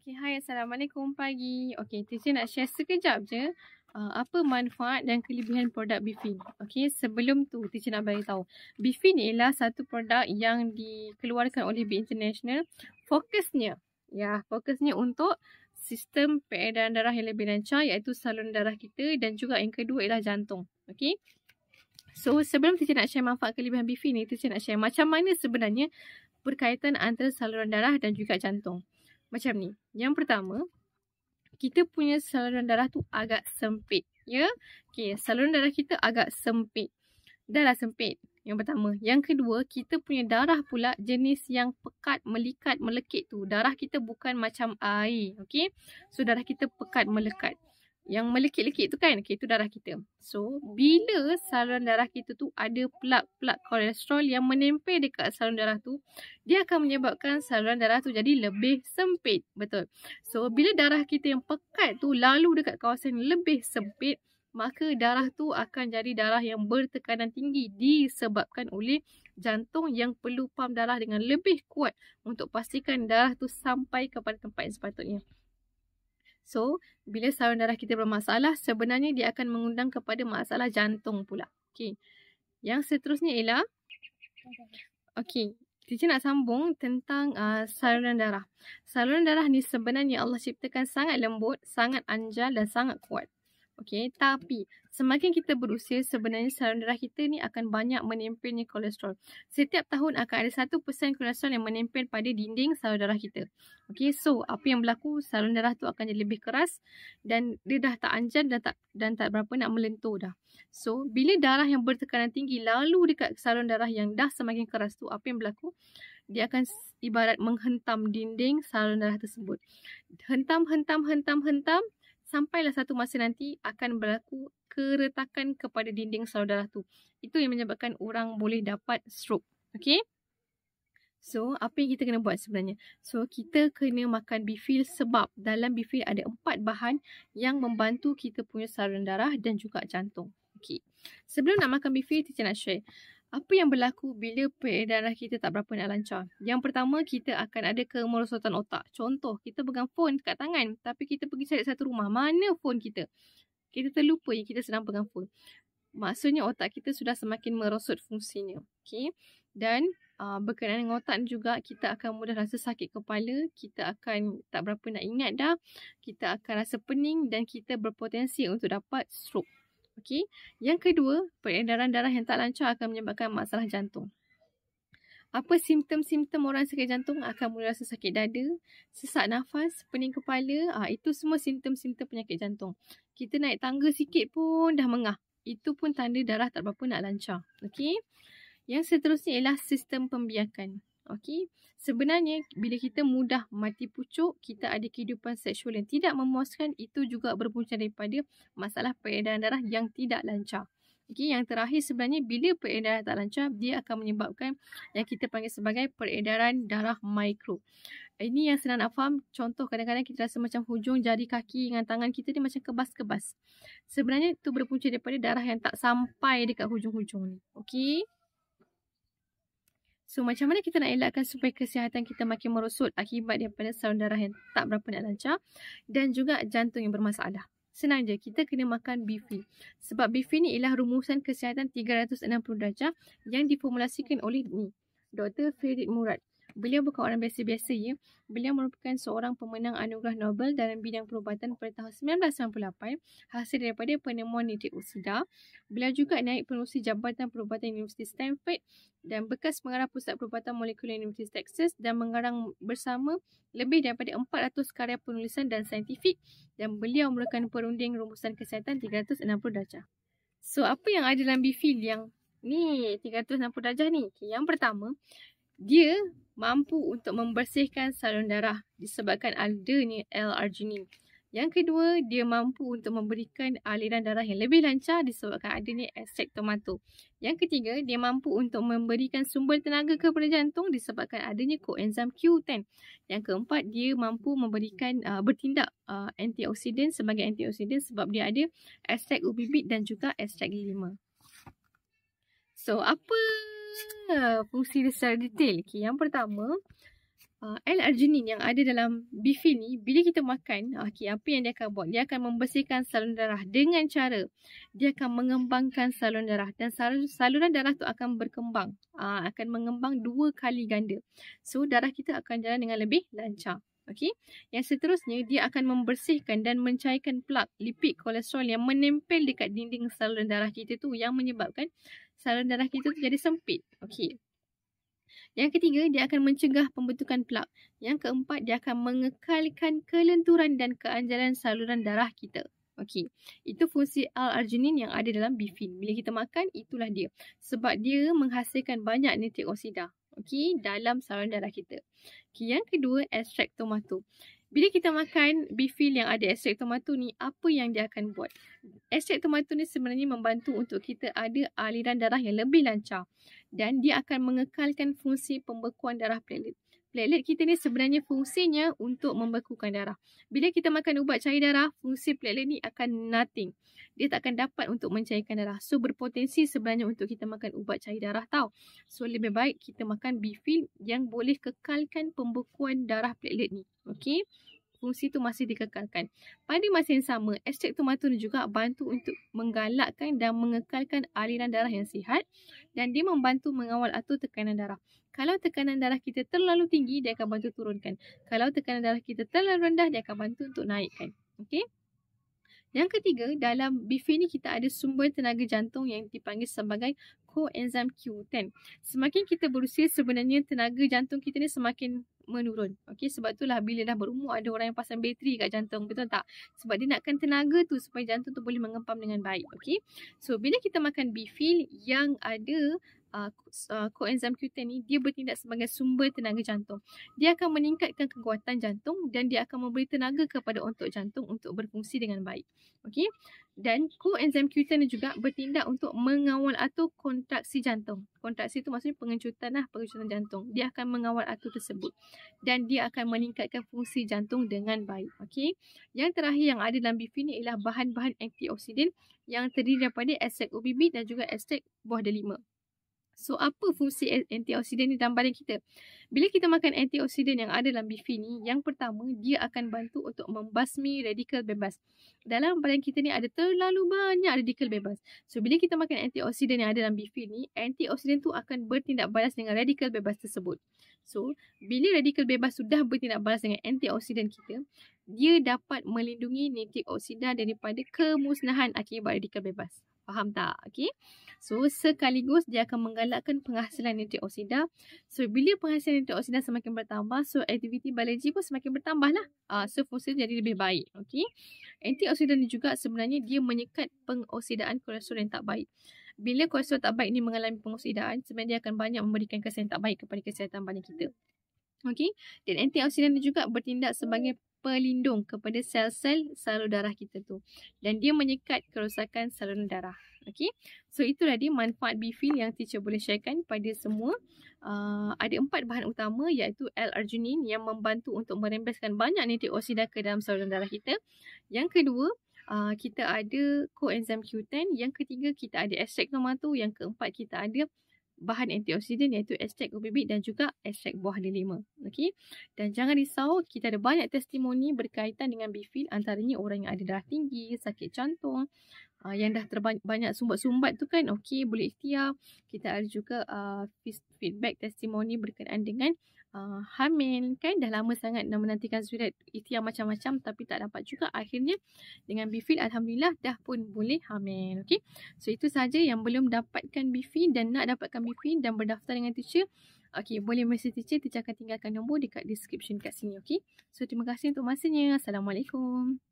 Okay, hai, Assalamualaikum pagi. Okay, teacher nak share sekejap je apa manfaat dan kelebihan produk Bifin. Okay, sebelum tu teacher nak beritahu. Bifin ialah satu produk yang dikeluarkan oleh B International. Fokusnya untuk sistem peredaran darah yang lebih lancar, iaitu saluran darah kita, dan juga yang kedua ialah jantung. Okay. So, sebelum teacher nak share manfaat kelebihan Bifin ni, teacher nak share macam mana sebenarnya berkaitan antara saluran darah dan juga jantung. Macam ni. Yang pertama, kita punya saluran darah tu agak sempit. Ya. Okay, saluran darah kita agak sempit. Dah lah sempit. Yang pertama. Yang kedua, kita punya darah pula jenis yang pekat, melikat, melekit tu. Darah kita bukan macam air. Okay. So, darah kita pekat, melekat. Yang melekit-lekit tu kan, okay, itu darah kita. So, bila saluran darah kita tu ada plak-plak kolesterol yang menempel dekat saluran darah tu, dia akan menyebabkan saluran darah tu jadi lebih sempit. Betul. So, bila darah kita yang pekat tu lalu dekat kawasan yang lebih sempit, maka darah tu akan jadi darah yang bertekanan tinggi disebabkan oleh jantung yang perlu pam darah dengan lebih kuat untuk pastikan darah tu sampai kepada tempat yang sepatutnya. So, bila saluran darah kita bermasalah, sebenarnya dia akan mengundang kepada masalah jantung pula. Okey. Yang seterusnya ialah, okey, teacher nak sambung tentang saluran darah. Saluran darah ni sebenarnya Allah ciptakan sangat lembut, sangat anjal dan sangat kuat. Okey, tapi semakin kita berusia, sebenarnya saluran darah kita ni akan banyak menempelnya kolesterol. Setiap tahun akan ada 1% kolesterol yang menempel pada dinding saluran darah kita. Okey, so apa yang berlaku? Saluran darah tu akan jadi lebih keras dan dia dah tak anjal dan tak berapa nak melentur dah. So, bila darah yang bertekanan tinggi lalu dekat saluran darah yang dah semakin keras tu, apa yang berlaku? Dia akan ibarat menghentam dinding saluran darah tersebut. Hentam, sampailah satu masa nanti akan berlaku keretakan kepada dinding saluran darah tu. Itu yang menyebabkan orang boleh dapat stroke. Okay? So, apa yang kita kena buat sebenarnya? So, kita kena makan Bifil sebab dalam Bifil ada 4 bahan yang membantu kita punya saluran darah dan juga jantung. Okay. Sebelum nak makan Bifil, teacher nak share apa yang berlaku bila peredaran darah kita tak berapa nak lancar. Yang pertama, kita akan ada kemerosotan otak. Contoh, kita pegang phone kat tangan tapi kita pergi cari satu rumah. Mana phone kita? Kita terlupa yang kita sedang pegang phone. Maksudnya otak kita sudah semakin merosot fungsinya. Okay? Dan berkenaan dengan otak juga, kita akan mudah rasa sakit kepala. Kita akan tak berapa nak ingat dah. Kita akan rasa pening dan kita berpotensi untuk dapat stroke. Okay. Yang kedua, peredaran darah yang tak lancar akan menyebabkan masalah jantung. Apa simptom-simptom orang sakit jantung? Akan mula rasa sakit dada, sesak nafas, pening kepala. Itu semua simptom-simptom penyakit jantung. Kita naik tangga sikit pun dah mengah. Itu pun tanda darah tak berapa nak lancar. Okay. Yang seterusnya ialah sistem pembiakan. Okay. Sebenarnya bila kita mudah mati pucuk, kita ada kehidupan seksual yang tidak memuaskan, itu juga berpunca daripada masalah peredaran darah yang tidak lancar. Okay. Yang terakhir sebenarnya bila peredaran tak lancar, dia akan menyebabkan yang kita panggil sebagai peredaran darah mikro. Ini yang senang nak faham. Contoh, kadang-kadang kita rasa macam hujung jari kaki dengan tangan kita ni macam kebas-kebas. Sebenarnya itu berpunca daripada darah yang tak sampai dekat hujung-hujung ni. Okay. So, macam mana kita nak elakkan supaya kesihatan kita makin merosot akibat daripada saluran darah yang tak berapa nak lancar dan juga jantung yang bermasalah? Senang je, kita kena makan Bifil. Sebab Bifil ni ialah rumusan kesihatan 360 darjah yang diformulasikan oleh Dr. Ferit Murad. Beliau bukan orang biasa-biasa ya. Beliau merupakan seorang pemenang anugerah Nobel dalam bidang perubatan pada tahun 1998 hasil daripada penemuan nitrit oksida. Beliau juga naib penerusi Jabatan Perubatan Universiti Stanford dan bekas pengarah Pusat Perubatan Molekular Universiti Texas dan mengarang bersama lebih daripada 400 karya penulisan dan saintifik, dan beliau merupakan perunding rumusan kesihatan 360 darjah. So, apa yang ada dalam Bifil yang ni 360 darjah ni? Okay, yang pertama, dia mampu untuk membersihkan saluran darah disebabkan adanya L-arginine. Yang kedua, dia mampu untuk memberikan aliran darah yang lebih lancar disebabkan adanya ekstrak tomato. Yang ketiga, dia mampu untuk memberikan sumber tenaga kepada jantung disebabkan adanya koenzim Q10. Yang keempat, dia mampu memberikan bertindak antioksidan sebagai antioksidan sebab dia ada ekstrak ubi bit dan juga ekstrak lima. So, apa fungsi dia secara detail? Okay, yang pertama, L-arginine yang ada dalam bifin ni, bila kita makan, apa yang dia akan buat? Dia akan membersihkan saluran darah dengan cara dia akan mengembangkan saluran darah, dan saluran darah tu akan berkembang, akan mengembang 2 kali ganda. So darah kita akan jalan dengan lebih lancar. Okey. Yang seterusnya, dia akan membersihkan dan mencairkan plak, lipid, kolesterol yang menempel dekat dinding saluran darah kita tu, yang menyebabkan saluran darah kita tu jadi sempit. Okey. Yang ketiga, dia akan mencegah pembentukan plak. Yang keempat, dia akan mengekalkan kelenturan dan keanjalan saluran darah kita. Okey, itu fungsi L-arginine yang ada dalam bifin. Bila kita makan, itulah dia. Sebab dia menghasilkan banyak nitrik oksida, okey, dalam saluran darah kita. Okey, yang kedua, ekstrak tomato. Bila kita makan bifin yang ada ekstrak tomato ni, apa yang dia akan buat? Ekstrak tomato ni sebenarnya membantu untuk kita ada aliran darah yang lebih lancar, dan dia akan mengekalkan fungsi pembekuan darah platelet. Platelet kita ni sebenarnya fungsinya untuk membekukan darah. Bila kita makan ubat cair darah, fungsi platelet ni akan nothing. Dia tak akan dapat untuk mencairkan darah. So berpotensi sebenarnya untuk kita makan ubat cair darah tau. So lebih baik kita makan bifin yang boleh kekalkan pembekuan darah platelet ni. Okey. Fungsi tu masih dikekalkan. Pada masa yang sama, ekstrak tomato ni juga bantu untuk menggalakkan dan mengekalkan aliran darah yang sihat, dan dia membantu mengawal atur tekanan darah. Kalau tekanan darah kita terlalu tinggi, dia akan bantu turunkan. Kalau tekanan darah kita terlalu rendah, dia akan bantu untuk naikkan. Okey. Yang ketiga, dalam bifin ni kita ada sumber tenaga jantung yang dipanggil sebagai coenzim Q10. Semakin kita berusia, sebenarnya tenaga jantung kita ni semakin menurun. Okey, sebab itulah bila dah berumur ada orang yang pasang bateri kat jantung, betul tak? Sebab dia nakkan tenaga tu supaya jantung tu boleh mengempam dengan baik. Okey. So bila kita makan bifin yang ada coenzim Q10 ni, dia bertindak sebagai sumber tenaga jantung. Dia akan meningkatkan kekuatan jantung dan dia akan memberi tenaga kepada otot jantung untuk berfungsi dengan baik. Okey. Dan coenzim Q10 ni juga bertindak untuk mengawal atur kontraksi jantung. Kontraksi itu maksudnya pengencutan jantung. Dia akan mengawal atur tersebut dan dia akan meningkatkan fungsi jantung dengan baik. Okey. Yang terakhir yang ada dalam bifin ni ialah bahan-bahan antioksidan yang terdiri daripada ekstrak ubi bit dan juga ekstrak buah delima. So, apa fungsi antioksidan ni dalam badan kita? Bila kita makan antioksidan yang ada dalam bifin ni, yang pertama, dia akan bantu untuk membasmi radikal bebas. Dalam badan kita ni ada terlalu banyak radikal bebas. So, bila kita makan antioksidan yang ada dalam bifin ni, antioksidan tu akan bertindak balas dengan radikal bebas tersebut. So, bila radikal bebas sudah bertindak balas dengan antioksidan kita, dia dapat melindungi nitrik oksida daripada kemusnahan akibat radikal bebas. Faham tak? Okey. So, sekaligus dia akan menggalakkan penghasilan nitrik oksida. So, bila penghasilan nitrik oksida semakin bertambah, so aktiviti biologi pun semakin bertambah lah. So, fungsi jadi lebih baik. Okey. Antioksidan ni juga sebenarnya dia menyekat pengoksidaan kolesterol yang tak baik. Bila kolesterol tak baik ni mengalami pengoksidaan, sebenarnya dia akan banyak memberikan kesan tak baik kepada kesihatan badan kita. Okey. Dan antioksidan ni juga bertindak sebagai pelindung kepada sel-sel saluran darah kita tu, dan dia menyekat kerosakan saluran darah. Okey. So itulah dia manfaat bifin yang teacher boleh sharekan pada semua. Ada 4 bahan utama, iaitu L-arginine yang membantu untuk merembeskan banyak nitrik oksida ke dalam saluran darah kita. Yang kedua, kita ada coenzim Q10. Yang ketiga, kita ada ekstrak tomato. Yang keempat, kita ada bahan antioksidan iaitu ekstrak ubi bit dan juga ekstrak buah delima. Okey. Dan jangan risau, kita ada banyak testimoni berkaitan dengan bifin, antaranya orang yang ada darah tinggi, sakit jantung, yang dah banyak sumbat-sumbat tu kan, okey, boleh ikhtiar. Kita ada juga feedback testimoni berkenaan dengan hamil kan, dah lama sangat nak menantikan surat, ikhtiar macam-macam tapi tak dapat juga. Akhirnya dengan bifin alhamdulillah dah pun boleh hamil. Okey. So itu saja yang belum dapatkan bifin dan nak dapatkan bifin dan berdaftar dengan teacher. Okey, boleh mesej teacher akan tinggalkan nombor dekat description kat sini. Okey. So terima kasih untuk masanya. Assalamualaikum.